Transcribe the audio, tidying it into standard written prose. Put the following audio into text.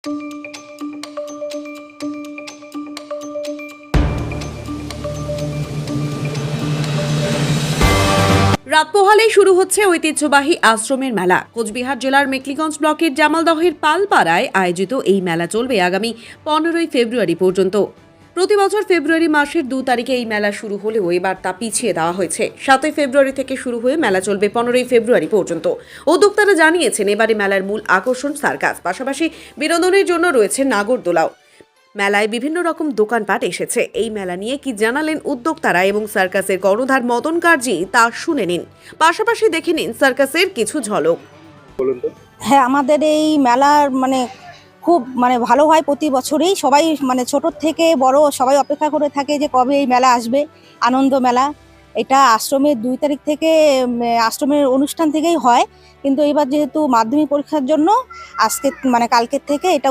রাত পোহালেই শুরু হচ্ছে ঐতিহ্যবাহী আশ্রমের মেলা। কোচবিহার জেলার মেখলিগঞ্জ ব্লকের জামালদহের পালপাড়ায় আয়োজিত এই মেলা চলবে আগামী 15ই ফেব্রুয়ারি পর্যন্ত। প্রতি বছর ফেব্রুয়ারি মাসের 2 তারিখে এই মেলা শুরু হলেও এবার তা পিছিয়ে দেওয়া হয়েছে। 7ই ফেব্রুয়ারি থেকে শুরু হয়ে মেলা চলবে 15ই ফেব্রুয়ারি পর্যন্ত। উদ্যোক্তারা জানিয়েছেন এবারে মেলার মূল আকর্ষণ সার্কাস, পাশাপাশি বিনোদনের জন্য রয়েছে নাগরদোলাও। মেলায় বিভিন্ন রকম দোকানপাট এসেছে। এই মেলা নিয়ে কি জানালেন উদ্যোক্তারা এবং সার্কাসের কর্ণধার মদন কার্জি তা শুনে নিন। পাশাপাশি দেখে নিন সার্কাসের কিছু ঝলক। হ্যাঁ, আমাদের এই মেলার খুব ভালো হয় প্রতি বছরই। সবাই ছোট থেকে বড় সবাই অপেক্ষা করে থাকে যে কবে এই মেলা আসবে, আনন্দ মেলা। এটা আশ্রমের 2 তারিখ থেকে আশ্রমের অনুষ্ঠান থেকেই হয়, কিন্তু এবার যেহেতু মাধ্যমিক পরীক্ষার জন্য আজকে কালকের থেকে এটা